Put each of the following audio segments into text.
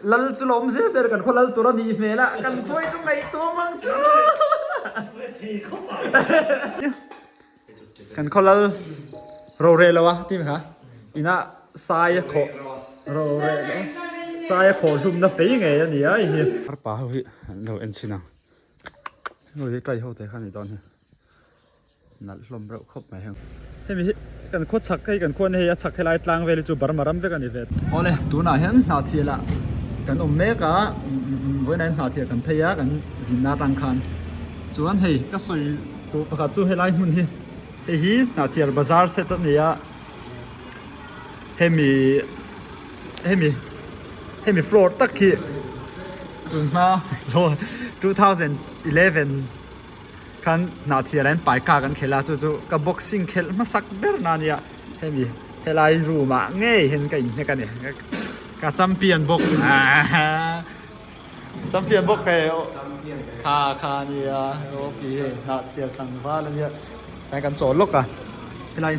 lal chu lom se se kan kholal tura ni mela kan khoi chu ngai to mang chu kan kholal ro re lawa ti me kha ina sai kho ro re sai kho lum na fei ngai ani ai hi ar pa hi lo en china lo ye tai ho te khan ni don hi nal hlom ro khop mai hang hemi kan khot chak kai kan khon he chak khelai tlang veli chu bar maram ve kan ni vet ole tu na hen na thila kan me ka với nên họ thì cần thấy á cần gì na tăng khan chú anh hey cái sợi của bác chú hay lại muốn hi hi nào thì bazaar sẽ tất nhiên hemi floor tất khi tuần mà rồi 2011 kan nào thì lên bài caกันखेला chú cái boxing खेल mà sắc bер na nia hemi lại rủ mà nghe hiện cái này cái champion box champion box cái kha nia ok nào thì chẳng va lên nia cáiกันchỗ lúc cái này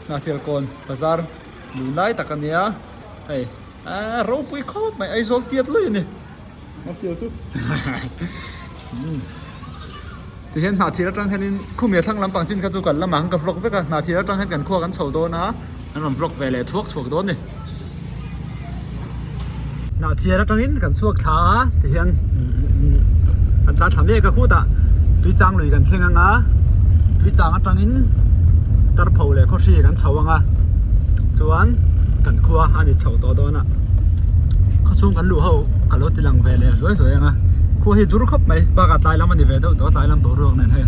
nào thì còn bazaar lũ lái ta cái nia hey rau pui khop mày ai zol tiệt luôn nè nào thì chú thì hiện nào thì trang hiện không biết thằng làm bằng chân cái chú cần làm bằng cái vlog với cả nào thì trang hiện cần khoaกันchầu đó na anh làm vlog về lại thuộc đó nè nào thì trang hiện cần suộc thả thì hiện anh ta làm gì cái khu ta tuy trang lười cần xem ngã tuy trang trang hiện ta phâu lại có gì cần chầu ngã chú anh cần khoa anh đi chầu đó na có chung cần lúa hậu cả lúa thì làm về lại rồi ngã khu hi dur khop mai ba ka tai lam ani ve do tai lam bo ruak nen he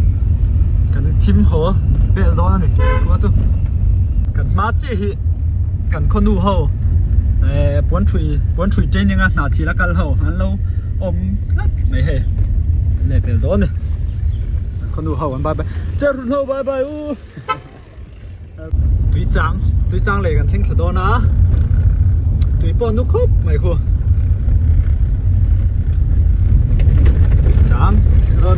kan thim ho be do ani ko chu kan ma chi hi kan khonu ho pon thui training a na thi la kal ho an lo om lat mai he le pel do ni khonu ho an bye bye cher ho bye bye u tui chang le kan thing thdo na tui pon nu khop mai khu trang rồi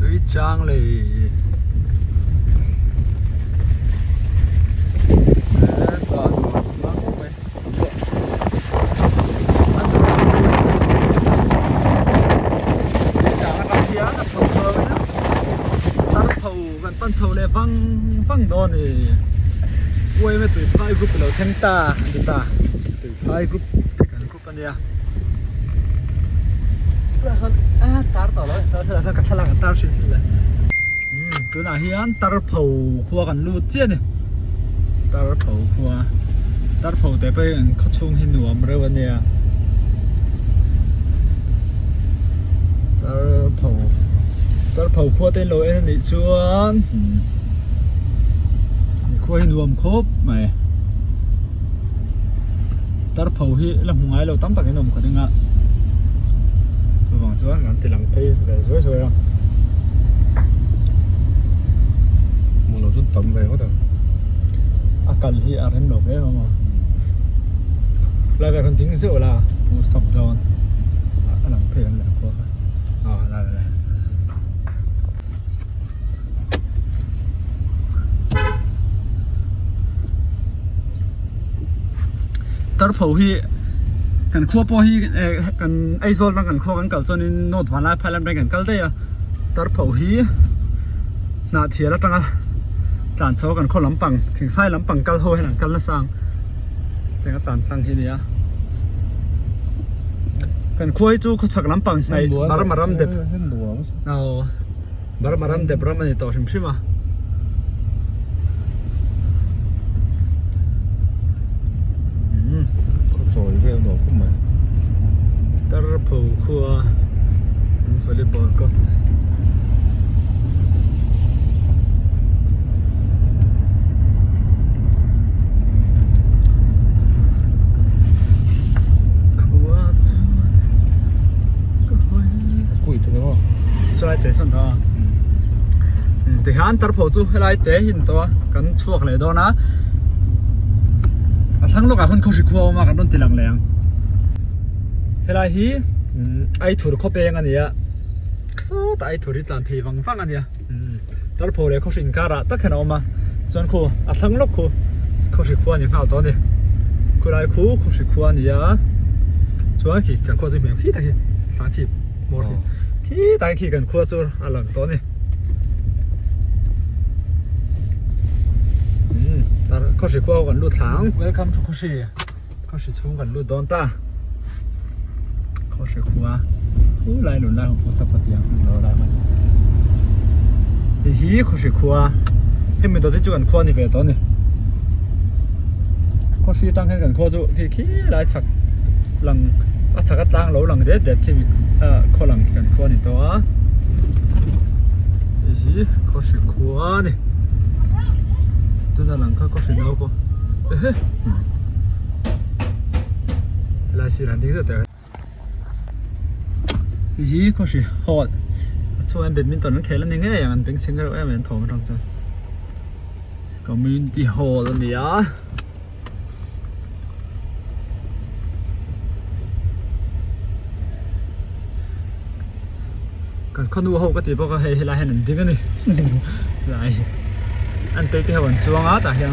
tuy trang này pan sầu le văng đó này quay mấy tụi phai group là thanh ta tụi phai group cái group anh nha tar tao rồi sao cái thằng cái tar xí xí này tôi nói hiền tar phâu khoaกันลูเจียนtar phâuแต่ไปเขาchungหินหนวมเรื่องวันเนี้ยtar phâu khoaเต้นโลเอ็นนี่ชวนkhoaหินหนวมครบไหมtar phâu hi làหงายเราตั้มตักไอ้หนุ่มคนนึงอ่ะvòng xuống ngắn thì lằng pay về rồi không một lỗ rút tấm về hết rồi cần gì em nộp đấy mà lại về phần tính rượu là một sập rồi lằng pay là qua là tao phâu hiกันขั้วพอฮีกันไอโซลกันขั้วกันกัลจนโนดวันไล่พายลำแรงกันกัลได้อะตอนเผาฮีนาเทียแล้วตั้งจานโซ่กันข้อลำปังถึงไส้ลำปังกัลโฮให้หลังกัลละสังเสียงจานสังทีนี้กันขั้วให้จู้ขัดลำปังในบารมารำเด็บเอาบารมารำเด็บรำมันต่อชิมชิมาrồi cái đồ của mình tar phâu khoa volleyball court quỷ thôi đúng không? số lại thế xong đó thì hắn tar phâu chú lại thế hiện đó cần chuộc lại đó naทั้งโลกคนเขาสิคัวมากันต้นตีหลังแรงเฮลาฮีไอถูกเขาเปย์กันเนี่ยsoแต่ไอถูกที่ตานพีฟังกันเนี่ยตอนพอเลยเขาสินการะตั้งแค่นั้นออกมาจนคู่ทั้งโลกเขาสิคัวอย่างเขาตอนนี้ กูไล่คู่กูสิคู่อันนี้อ่ะช่วงขี้กันคู่ตัวเมียพี่ตาขี้สาชิบหมดขี้ตาขี้กันคู่ตัวอะไรตัวนี้ตาเขาสิคู่กันลู่ทาง Welcome to เขาสิช่วงกันลู่ดอนตาเขาสิคู่อ่ะอู้ไล่หนุนไล่ของผู้สัพพะเตียงเราไล่มันทีเขาสิคู่อ่ะให้มันตัวที่จุกันคู่นี่เป็นตัวนี้เขาสิตั้งให้กันคู่จุขี้ไล่ฉักหลังฉักก็ตั้งเราหลังเด็ดขี้เขาหลังกันคู่นี่ตัวทีเขาสิคู่อ่ะนี่ตัวนั้นหลังเขาสิเอาก็เฮ้ยไล่สิรันดิ้งตัวเดียวทีเขาสิฮอตส่วนแบดมินตันนั้นแค่เล่นยังไงอย่างนั้นเป็นเชิงก็เอาเหมือนถมตรงจังก็มีที่ฮอตแล้วเนี่ยกันคนดูเขาก็ตีพวกเขาให้ไล่ให้หนึ่งดิ้งกันนี่ไล่อันเตะที่เขาวันช่วงอ่ะแต่ยัง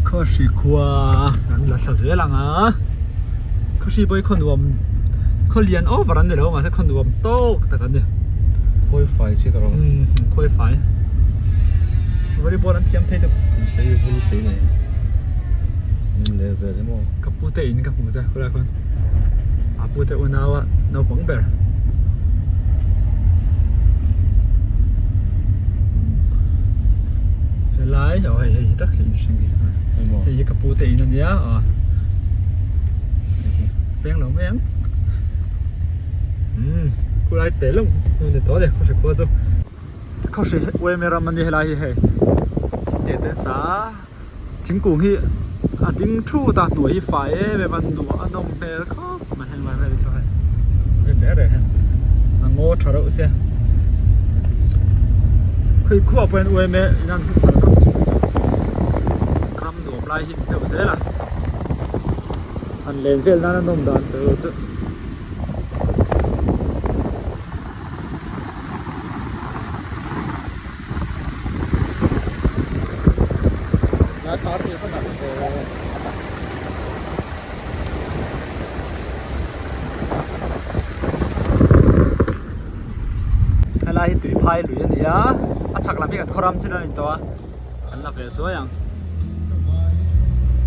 เขาสิขวาอันละสักเสียหลังอ่ะเขาสิไปคนดูเขาเรียนโอ้วันนั้นเดี๋ยวมาสักคนดูโต๊ะแต่กันเนี่ย ค่อยไฟใช่ตลอด ค่อยไฟวันนี้บอลนั้นเทียมเทตุ จะอยู่บนตีไหนนี่เลยแบบนี้มั้ง กับปูเตอินกับหัวใจคนละคนปูเตอุนาวะนาวบังเบอร์ไล่เอาให้ตักเห็นสิ่งนี้ ไม่มั้ง ให้กับปูเตอินนั่นเนี่ยแป้งหรือแป้งกูไล่เตะลงนี่ตัวเดียวเขาสิขวาจุเขาสิเว้ยเมรามันนี่ไล่ให้เตะเตะซาทิ้งกูที่ทิ้งชูตาหน่วยไฟแบบมันหนัวน้องเปรก็มาให้มาเลยจ้ะเป็นแบบไหนฮะมันโง่ทารุเสียเคยขั้วเป็นเว้ยเมนั่นคำหนัวปลายหินเท่าเสียล่ะอันเลนเฟลนั่นน้องดานเท่าจุอะไรตุยพายหรือเนี่ยชักลำพี่กับทรมชินันตัวอันนั้นเป็นสวยยัง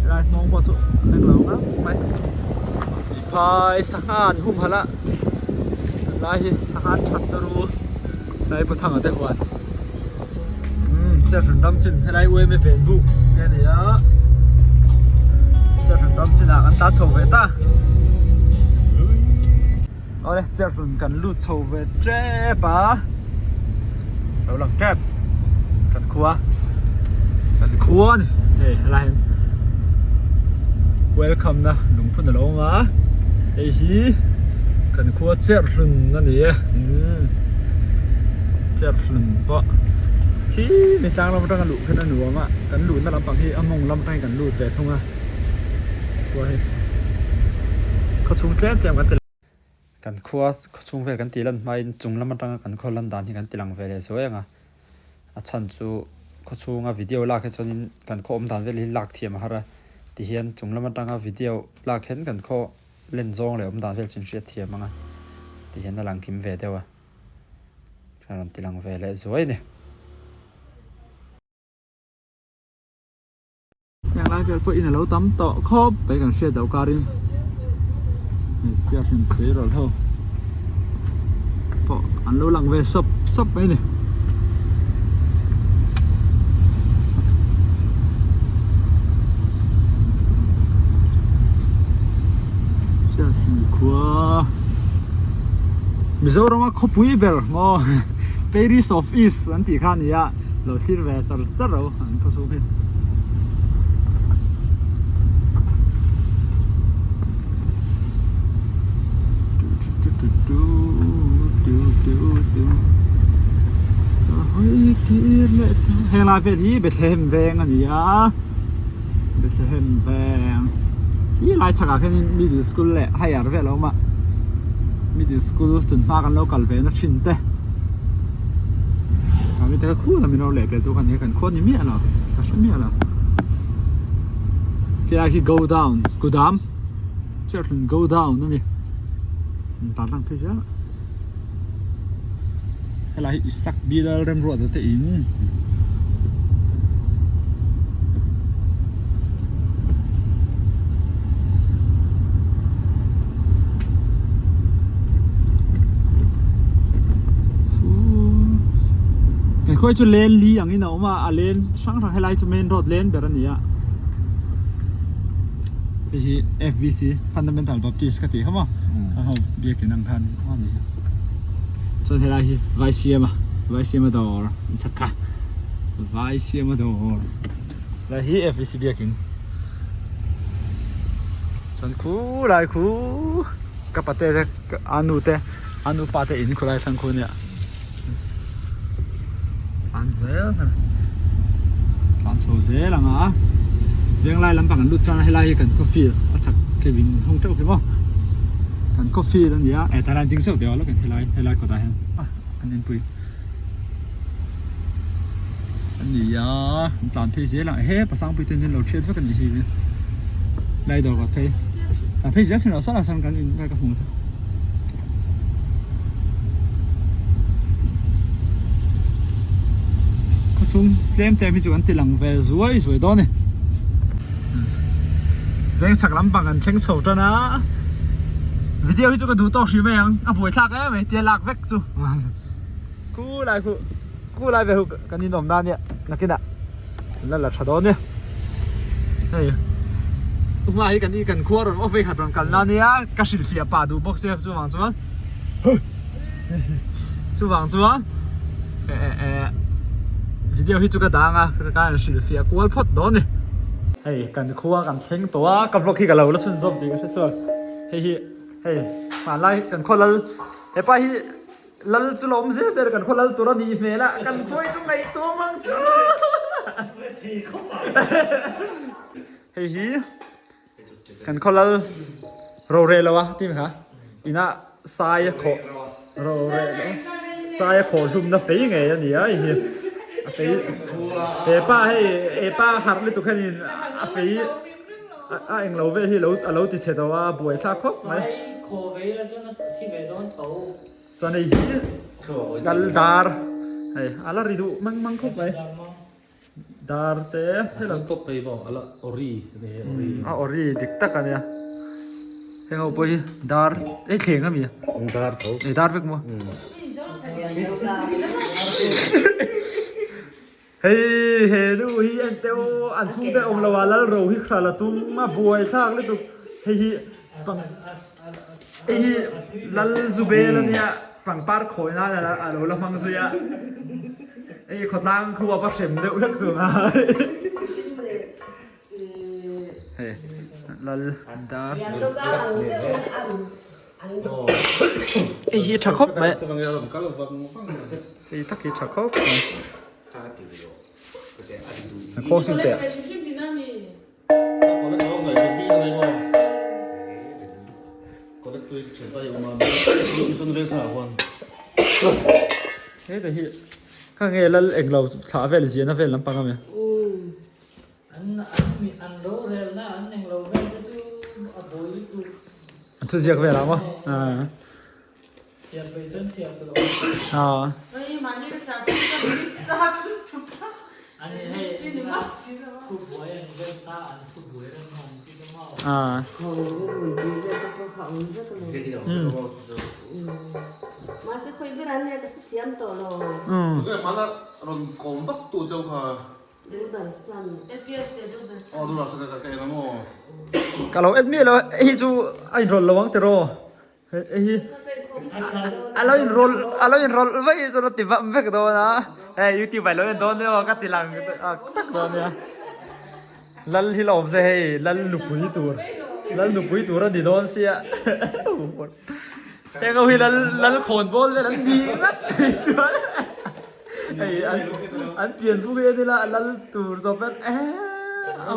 อะไรมองบอลสุดเล็กลงนะไปตุยพายสังหารหุ่มฮะละอะไรสังหารชัดตรูในพุทธังอัตวันเจ้าถึงดำชินอะไรเว้ยไม่เป็นบุกเนี่ยเจ้าถึงดำชินอ่ะอันตาโชว์เวต้าเอาเลยเจ้าถึงกันลูดโชว์เวเจ๊ปะเราหลังแจ๊บกันครัวนี่เฮ้ยอะไร welcome นะหนุ่มพุ่นเรามาเฮ้ยกันครัวเจ้าถึงนั่นเองเจ้าถึงปะที่ในจางเราไม่ต้องกันหลุดขึ้นนั่นหนูอ่ะกันหลุดนั่นลำปังที่มงลำไปกันหลุดแต่ทุ่งอ่ะว่าเขาชุ่มแจ่มกันกันครัวชุ่มเวกันตีลันไม่จุงลำมันตั้งกันคนลันดานที่กันตีลังเวเลยสวยอ่ะฉันจูเขาชุ่มวิดีโอลากให้จนกันโคมดานเวลีลากเทียมฮะระที่เห็นจุงลำมันตั้งวิดีโอลากเห็นกันโคเล่นซองเลยอมดานเวลจนเสียเทียมมั้งที่เห็นนั่นหลังคิมเวเดียวอ่ะกันตีลังเวเลยสวยเนี่ยอย่างไรก็พวกอินเราตั้มต่อครบไปกันเสียดาวการินเจ้าถึงเคยรอเท่าพออันเราหลังเวซับไปเนี่ยเจ้าถึงขวามิโซรามาขบุยเบอร์มอเปรีสอฟอีสอันที่ข้านี่อะเราสิร์เวจัดเราอันเขาสู้เป็นเฮลาเฟลีเบทเลมแวงอันนี้อ่ะเบทเลมแวงที่ไล่ชักกันมิดสคูลแหละให้อาร์เวลเอามามิดสคูลจนมากันโลกัลเวนักชินเต้ทำให้แต่คู่ทำให้เราเละไปตัวกันนี้กันคู่นี้มีอะไรก็ใช่มีอะไร cái này khi go down chắc là go down nữa nè tán thằng phía dưới hay là sắc bia ra rem ruột thì in cái khối cho lên liอย่างนี้เนาะมาlên sáng thằng hay lại cho main road lênแบบนี้อ่ะที่ FBC Fundamental Baptist ก็ตีเขาบ่เขาเบียกนังทันว่านี่ส่วนที่ไรที่ไวเซียมาดอร์ชักกะไวเซียมาดอร์แล้วที่ FBC เบียกินส่วนคู่ไรคู่กับปะเตะอานุปาเตอินคู่ไรสังคู่เนี่ยอันเซ่ทานโชเซ่ละงะเรื่องไรลำบากกันลุดจานให้ไรกันกาแฟอาชักเควินท่องเที่ยวคือบ่กันกาแฟนั่นเนี่ยแต่ร้านจริงเสียเดียวแล้วกันให้ไรก็ได้ฮะอันนี้ปุยอันนี้อ่ะจานเพจละเฮ้ภาษาอังกฤษเนี่ยเราเชื่อว่ากันดีๆไรดอกก็เพจแต่เพจเนี่ยเราสอนสั่งกันอะไรก็คงจะก็ชุ่มเล่มแต่พี่จุกันติดหลังเวสวย多呢เรื่องสักลำบากกันเช่งโฉดนะวิดีโอที่จุกดูต่อชื่อไหมยังอ่ะป่วยทักไหมเดี๋ยวลักเวกจูกูไล่ไปหุกันนี่หนุ่มด้านเนี่ยนักกินอ่ะแล้วหลับชาดอนเนี่ยเฮ้ยอุ้มมาให้กันนี่กันครัวรถออฟฟิศขัดรถกันแล้วเนี่ยกระสิลฟีป่าดูบ็อกเซฟจูหวังจูมั้งจูหวังจูมั้งวิดีโอที่จุกดังอ่ะการสิลฟีกูว่าพอดดอนเนี่ยเฮ้ยกันครัวกันเช่งตัวกับรถที่กับเราแล้วสุนทรดีก็ใช่ชัวร์เฮ้ยมาไล่กันคนละเฮ้ยไปลัลจุลมเสียกันคนละตัวนี้เมล่ะกันคุยจุงไหนตัวมังชูเฮ้ยกันคนละโรเรลวะที่ไหมคะอีน่าสายขอโรเรสายขอทุ่มน่ะเฟียงไงอันนี้ไอ้เหี้ยเฟียป้าให้ป้าหักเลยตัวแค่นี้เฟียเอ็งเราเว้ยที่เราติดเชื้อตัวป่วยชาครบไหมโควิดแล้วจนที่ไม่โดนเถาส่วนไอ้เหี้ยดัลดาร์เฮ้ยอะไรดูมังคุบไปดาร์เต้ให้เราก็ไปบอกอะไรออรีเนี่ยออรีออรีดิกตักกันเนี่ยให้เราไปดาร์เข่งก็มีดาร์เขาดาร์เวกมั้งเฮ้ยดูอันเดียวอันสุ่มเดียวองละวันแล้วเราฮิคราละตุ้มมาบวยชากเลยตุเฮ้ยปังลัลซูเบลเนี่ยปังปาร์คอยน่าเนี่ยละเราละมังซุยะขดล้างครัวปลาเข็มเดือดเลือกจุงอ่ะเฮ้ยลัลดาชักคบไหมทักกี้ชักคบโคสิเตะเฮ้ยแต่ที่ข้างเงี้ยแล้วเอ็งเราถาเฟลเซียนะเฟลลำปังกันไหมอันโลเรลนะอันเองเราไม่รู้อะโบยตูอันทุเรียนเวลามั้งเสียไปจนเสียไปแล้วเฮ้ยมันนี่ก็จะเป็นมิสซาคุตุปะอันนี้ให้ผู้ป่วยอันนี้เป็นตาอันผู้ป่วยเรื่องของซิกมาของดีเลยตัวของก็ตัวนี้มาสักคนไปร้านเนี่ยก็เทียมตัวเรามาละเราคงต้องตัวเจ้าค่ะดูดัชสัน FPS เดี๋ยวดูดัชสันดูดัชสันก็แค่นั้นโม่ก็เราเอ็ดมีเราไอ้จูไอ้รถระวังเตโรไอ้เราอินโรลไว้จนติดแบบไม่กระโดดนะยูทูบไปเราอินโดนเนี่ยก็ติดหลังตักโดนเนี่ยลัลที่เราใช้ลัลหนุบปุยตัวเราดิโดนเสียแต่ก็พี่ลัลโคนบอลเลยลัลดีนัดชัวร์อันเปลี่ยนผู้เล่นนี่ละลัลตัวจบเป็นเอ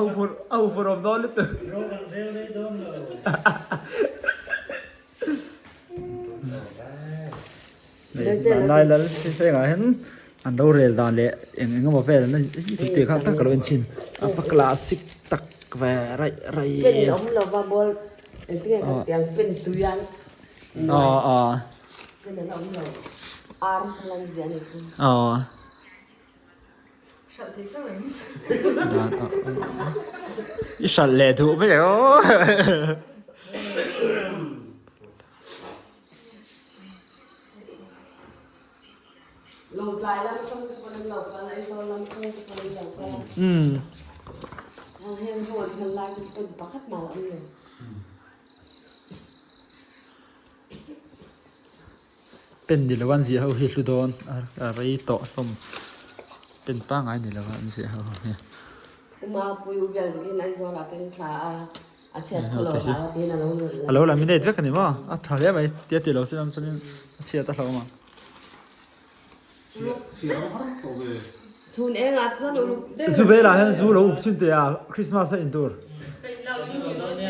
าฟอร์มโดนเลยตัวได้แล้วใช่ไหมเห็นอันเราเรียนตอนเละเองก็มาเฟรนนั่นตีข้างตักกระเวนชินอันคลาสสิกตัก แวร์ไร เป็นอมเราบาบอลเอ็งเนี่ยกันยังเป็นตุยัน อ๋อ เป็นอมเราอาร์มลังเซียนี่คือ อ๋อ ฉันที่ก็เหมือน อีสัตว์แหล่ถูกไม่ใช่โอ้ ลงปลายแล้วมันต้องเป็นคนเราอะไรโซนเราต้องเป็นคนเราก็ อืม ทางเฮงโหดมันลายเป็นปะคัดมาแล้วเนี่ย เป็นดิลวันเสียเขาฮิตลุดอนอะไรต่อผมเป็นป้าไงดิลวันเสียเขาเนี่ย มาปุยอุบลที่นั่นโซนเราเป็นขาอาเชียตลอดแล้วเป็นอะไร ฮัลโหลเราไม่ได้ด้วยกันนี่มั้งอ่ะถ่ายได้ไหมเดี๋ยวเราสิน้ำสันเชียร์ตลอดมา ซูนเองอ่ะซูนลูกเด็ก ซูเบล่าเห็นซูเราอุบชินเดียคริสต์มาสอินดูร์ เป็นเราอยู่ใน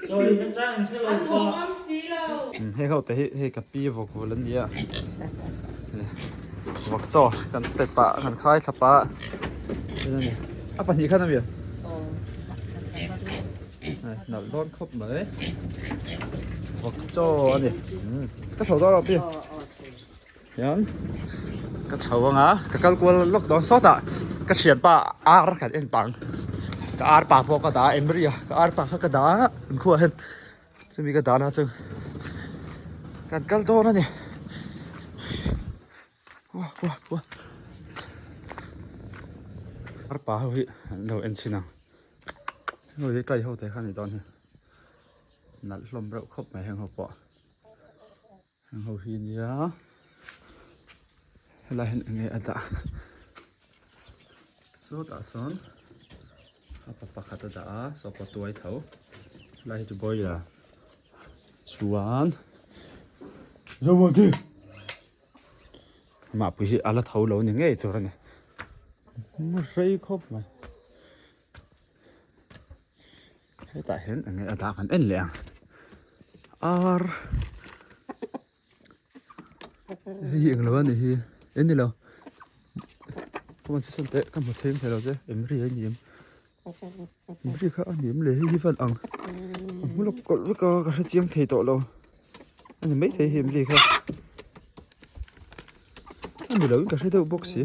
所以那这样是 อัน 我 ของอันสีเรา ให้เขาแต่ให้กับปีวกวลันเดียวกจ่อกันเป็ดปะกันคล้ายสปะนี่นั่นนี่อ่ะปัญหาขั้นนั้นเบียร์หนักร้อนครบไหมวกจ่ออันนี้ก็สาวตัวเราเบียร์ยันก็ชาวงะก็กัลกวนล็อกดอนซอดอ่ะก็เฉียนปะอาร์กันเอ็นปังก็อาร์ปะพอก็ด่าเอ็มบรีอ่ะก็อาร์ปะก็ด่าอันขั้วเห็นจะมีก็ด่านะจึงการกัลโตนั่นนี่ว้าอาร์ปะเฮ้ยเราเอ็นชินังเราได้ใกล้เข้าใจขั้นนี้ตอนนี้นัดลมเราครบไหมแห่งเขาปะแห่งเขาหินยาอะไรเห็นไงอันตะสุดอ่ะสนข้าพปะขัดตาสอบปตัวไอ้เถาไล่จุบอยละชวนยาวกี่มาปุยอะไรเถาเหล่านี้ไงตัวนั้นเนี่ยมันไรครบไหมให้ตาเห็นไงอันตะกันเอ็นเลยอาร์ยิงแล้วนี่เอ็นนี่แล้วพวกมันจะสนใจกันหมดเทมให้เราจ้ะเอ็มรีให้เนียมเอ็มรีข้าเนียมเลยให้ฟันอังเมื่อเรากดแล้วก็กระเทียมเทต่อเราอันนี้ไม่เทเอ็มรีครับอันนี้เราก็ใช้ตัวบ็อกซี่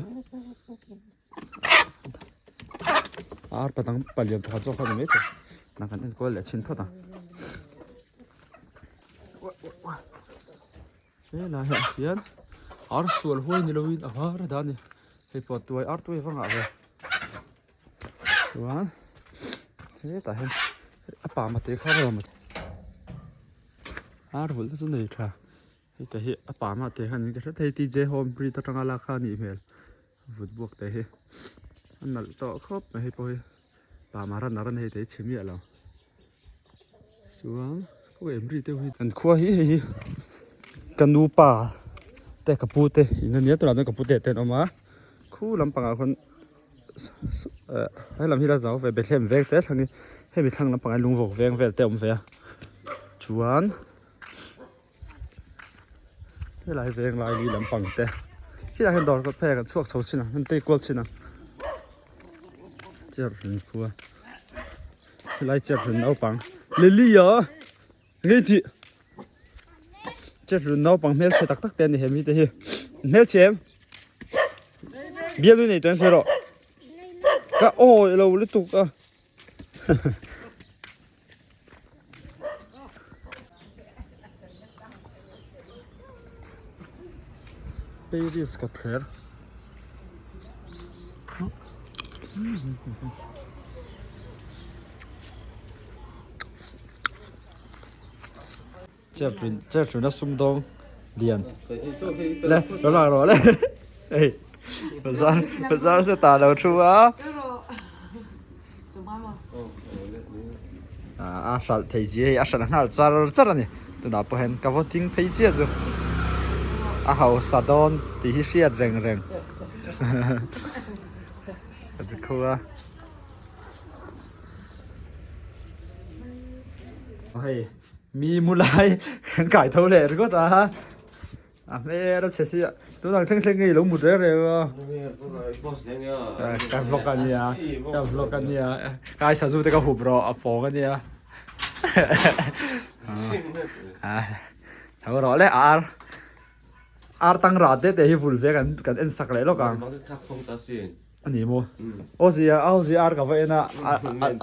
อาร์ปัตังปัลยมพัดจ่อเขาไม่เทนั่งกันเอ็นก็เลยชินพัดอ่ะเฮ้ยน่าเห็นเสียนอาร์ส่วนหัวนี่เราวินอาร์ด้านนี้ให้ปวดตัวอาร์ตัวฟังอะไรวันเฮ้ยแต่เห็นป่ามาเตะข้าวเราหมดอาร์หุ่นแล้วจะไหนค่ะเฮ้ยแต่เฮ้ยป่ามาเตะขันนี้ก็ถ้าเฮ้ยทีเจโฮมบริตตั้งราคานี่เมลฟุตบอลแต่เฮ้ยอันนั้นต่อครบไม่ให้ปล่อยป่ามารันเฮ้ยแต่ชิมยาเราชวนก็เอ็มรีเต้าหินขั้วเฮ้ยกันดูป่าแต่กระปุกเตะอินเดียตัวนั้นกระปุกเตะเต้นออกมาคู่ลำปังคนให้ลำที่เราจะเอาไปเล่นเวกเตะทางนี้ให้ไปทางลำปังลุงบอกเวงเวกเตะอมเฟียชวนให้ลายเวงลายลีลำปังเตะที่เราเห็นดอกก็แพ้กันช่วงเช้าชินะมันเตะกวลชินะเจ็บหัวคู่ให้ลายเจ็บหัวเอาปังลิลี่เหรอไงที่เจ็บหัวเอาปังเมลเสตักตักเต้นนี่เห็นมีแต่เฮเมลเชมเบี้ยด้วยนี่ตัวนี้เหรอก็โอ้ยเราเลยตุกอ่ะไปริสกับเธอเจ็บจุดนั้นสุ่มดองเดียนเลยรอเลยเฮ้ยภาษาเสตาเราชัวอาสัตย์ไทยจีอาสัตย์หันจาร์นี่ตัวนับเห็นกับว่าทิ้งไทยจีจูเขาสะดอนตีเสียดเร่งเป็นคัวเฮ้ยมีมูลายไก่เท่าไหร่ก็ตา à mẹ nó sẽ xịa tôi đang thằng nghĩ lúng một đấy rồi cái vlog cái gì à cái vlog cái gì à cái sao dù cái hộp rồi à bỏ cái gì à thằng đó đấy tăng rõ đấy để vui vẻ cái anh sắc lại lo cả anh gì mua ô gì cả vậy nè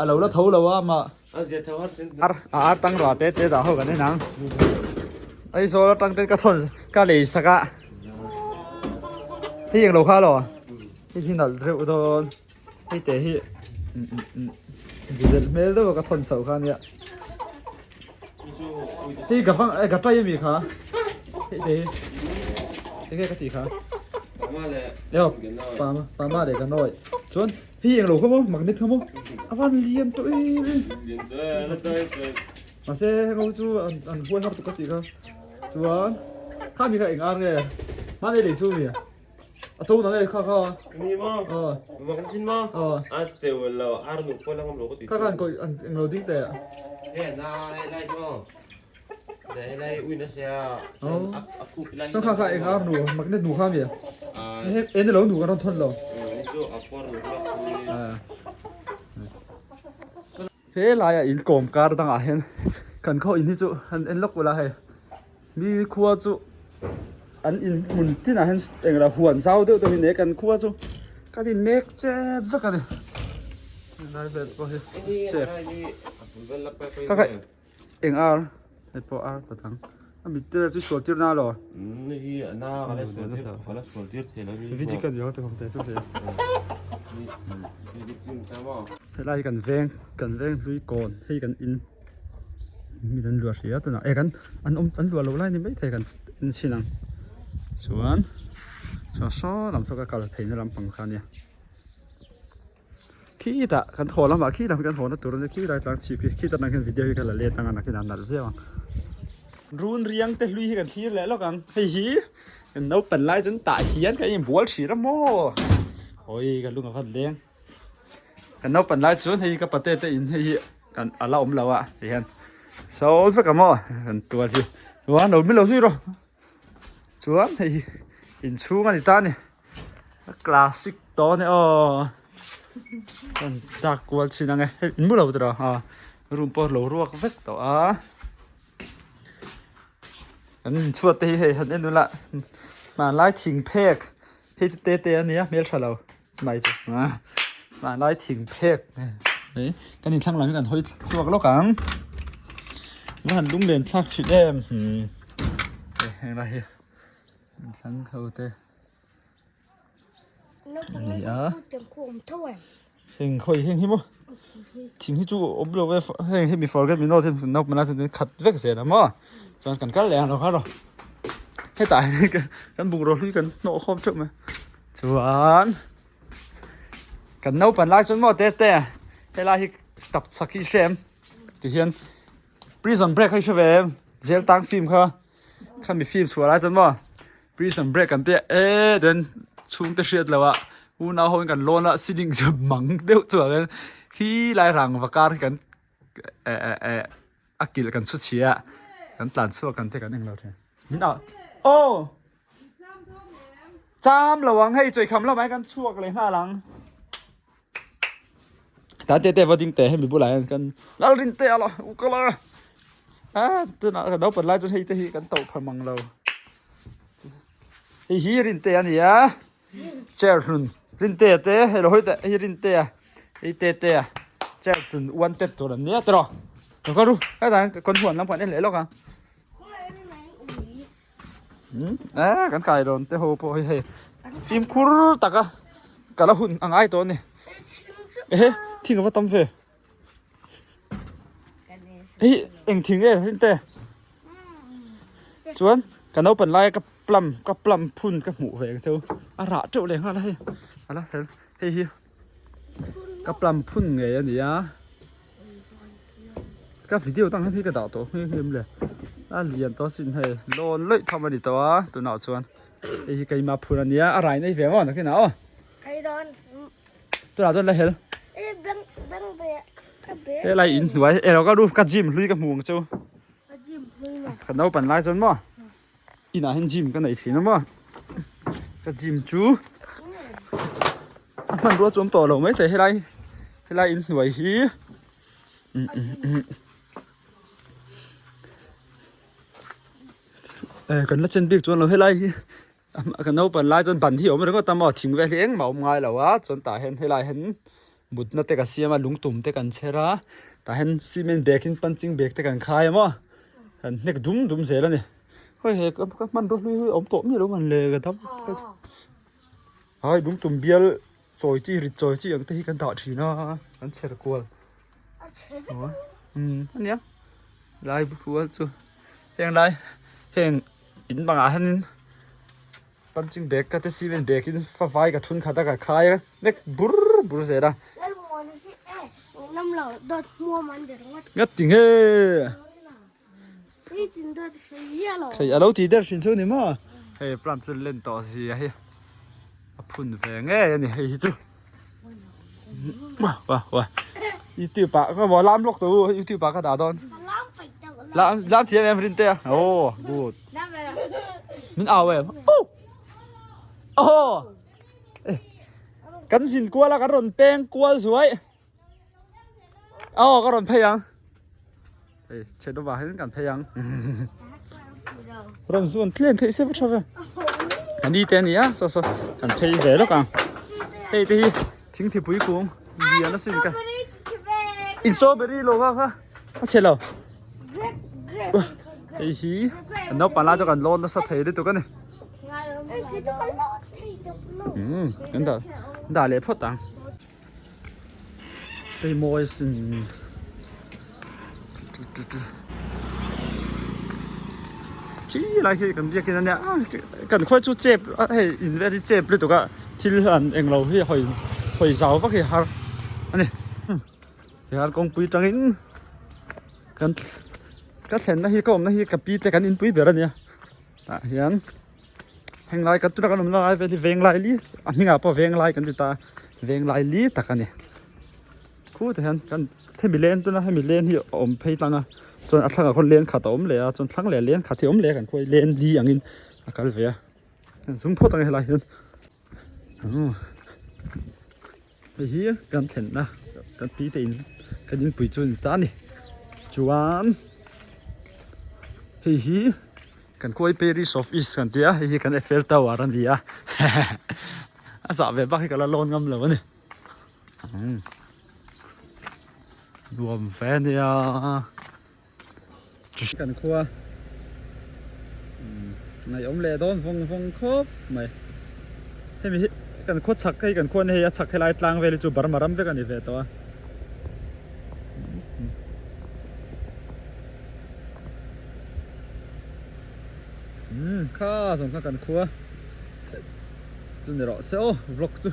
lâu nó thấu lâu mà tăng rõ đấy đó hơn cái này nè ấy số tăng tên cái thôn cái lì sắc áที่ยังโลค่าหรอที่นั่นเร็วโดนที่เตะที่เดี๋ยวไม่รู้ว่าก็ทนเสาค่าเนี่ยที่กับฟังกับใจยังมีค่ะที่เตะที่แค่กะทิค่ะเดี๋ยวปามาเด็กกันหน่อยชวนที่ยังโลเข้ามั้งมักนิดเข้ามั้งอาวันเลี้ยงตัวเองมาเซ่เขาจูอันพวยครับตุกติค่ะชวนข้ามีใครเองอ่ะเนี่ยมาได้เลยจูมีอ่ะchỗ nào đây kháนี่มั้งมันกินมั้งเดี๋ยวเราหนุกไปแล้วมันโลก็ติด khá coi anh đầu tiên tệ น่าไล่มั้งเดี๋ยวไล่อุ้ยนะเสีย trong khá anh nụ mặc nên nụ khá gì em lâu nụ cái thon lâu thế là in cổng car đang à hen cần khâu in chứ anh lóc là hay mi khua chứ anh in muốn tin là anh là huấn sao được tôi này cần khua chứ cái gì nét chứ rất cái này này về bao nhiêu chết các anh hết bao bắt thằng anh bị tiêu chứ số tiêu nào rồiนี่น่าอะไรส่วนที่อะไรส่วนที่เห็นแล้วนี่ วิธีการเดียวแต่ผมแต่จุดเดียว thế là cần veng lui cồn hay cần in mình đang lừa xía tôi nói anh lừa lâu nay thì mấy thầy cần in xin năng xuống số làm sao cái cầu thầy nó làm bằng khăn nha khi ta cần thổi lắm mà khi làm cần thổi nó tụt nó khi lại làm chỉ khi ta đang cái video cái là lên tăng anh cái làm đặt video run riêng tới lui hay cần khi lại lo cần hay hí cần nấu bẩn lại chúng tại hiến cái gì bùa chỉ lắm mô ôi cái lúc mà phát lên cái nấu bẩn lại chúng hay cái bát tê in hay cần ở lâu lâu à thì hen số rất cảm ơn cần tua gì quá nấu mới lâu gì rồi xuống thì in xuống cái gì ta này classic đó này đặc quần chỉ là cái in mới lâu rồi room po lâu ruột vết đó anh chuột thì anh nói là mà lái thình phèk thì tê tê này á, mấy thằng lâu mày chứ mà lái thình phèk đấy cái này thằng làm cái hơi chuột lắm cả nó hẳn đúng liền chắc chuyện em hàng này sáng khâu tê này á hình khơi hình hiếm thình hít chú ốm lâu về hình bị phơi cái mình nói thêm nấu mà nói khát vết cái gì đó mà cho cần cắt lẹ nó khá rồi thế tại cái bụng rồi cần nổ không chậm mà chuẩn cần nấu bản lại chuẩn mò tê tê thế là thì tập saki xem thì hiện prison break hay về jail tăng phim khá bị phim xóa lại chuẩn mò prison break cần tê đến xuống tới shit là vậy u nào hồi cần lon là xin định chụp mắng đều chuẩn khi lại rằng và car cần akil cần xuất chiaกันตัดสู้กันเท่ากันเองเราเถอะมินอ่ะโอ้จามระวังให้จ่วยคำเราไหมกันชั่วกันเลย5 หลังแต่เตะว่าจริงเตะให้มีบุหรี่กันแล้วรินเตะหรออุกละตัวน่ะกันเราเปิดไลน์จนให้เตะกันตกพมังเราไอ้ฮีรินเตะนี่อ่ะเจ้ารุ่นรินเตะเตะให้เราให้เตะไอ้รินเตะไอ้เตะเเจ้ารุ่นวันเตะตัวนั้นเนี่ยตัวเราก็รู้ไอ้ต่างคนหัวน้ำผ่านได้เลยหรอกอ่ะกันไก่โดนเตะโหโปให้ฟิล์มคูร์ตักอ่ะกะละหุ่นอ่างไอ้ตัวนี่ทิ้งกับว่าต้มเฟยเทิ้งรินเตะชวนกันเอาเป็นไรกับปล้ำพุ่นกับหมูเฟยกันเจ้าระเจ้าเลยฮะอะไรเฮ้ยกับปล้ำพุ่นไงอันนี้cái video tăng thêm cái đạo tổ hiếmเลยliền to xin hay lon lợi thầm đi to tụi nào chuan thì cái mà phun anh nhá này này về ngon cái nào cái đòn tụi nào tụi này hết cái này in vậy em nó có đủ cái gym lui cái muỗng châu cái đâu bẩn lại chuan mà ina hen gym kan nei thin ma ka gym chu man ro chom to lo mai the helai in hnuai hi kan la chen bik chon lo helai hi kan no pan lai chon ban hi om ro ta ma thing ve leng ma om ngai lo wa chon ta hen helai hen mut na te ka siama lungtum te kan chera ta hen cement bag in punching bag te kan khai ma han nek dum zela ni hoi he ka man ro hlui om to mi lo man le ga thap ai lungtum bial choi chi ri choi chi ang te hi kan da thina kan cher kwal anh em lại buồn chứ hẹn lại hẹn in bằng anh punching bag cái xí bên bag in pha vai cái thun khát cái khai á nét bur gì đó năm lẩu đợt mua món để nó ngắt tiếng he đi tìm đợt phải lẩu thầy ở đâu thì đợt xin số này mà hey plan chân lên tỏ gì hay phun về nghe này hay chứ wow YouTube bạn có bỏ làm lọc tụ YouTube bạn có đào đòn làm thì em rin te oh good mình ao em cắn xin qua là cắn rồn beng qua rồi cắn rồn phay yang chế độ vào hết cắn phay yang rồn xuống lên thấy sẽ bắt sao vậy anh đi tên nhá so cắn phay về đó càng hey thì thính thì bùi cuồng gì nó xin cả in strawberry lo ha chế lo hi nó pan la cho kan lon nó sa thei de to kan ni kan da le phot tang pe moi sin chi lai khi kan bia kin ne kan khoi chu chep hey in ve di chep le to ka thil han eng lo hi hoi zau va khi har ani thì har kong pui tangin kan các thèn nó hi có nó hi cặp pi te kan in pui bera nia ta hian heng lai kan tu kan um lai ve veng lai li a minga po veng lai kan ti ta veng lai li ta kan ni khu te han kan themi len tu na hemi len hi om phei tanga chon a thlanga khon len kha ta om le a chon thlang le len kha thi om le kan khoi len li angin akal ve zum pho tanga helai hian hi kan thèn na kan pi te in kan in pui chun ta ni chuan hi kan koi Paris of East kan tia hi kan Eiffel Tower an dia asa ve ba hi kala lon ngam lo ni nuam fe nia kan khua ngai om le don vong khop mai hemi kan khot chak kai kan khon he chak khelai tlang ve le chu bar maram ve kan ve to kha song kha kan khua chu ne ro se o vlog chu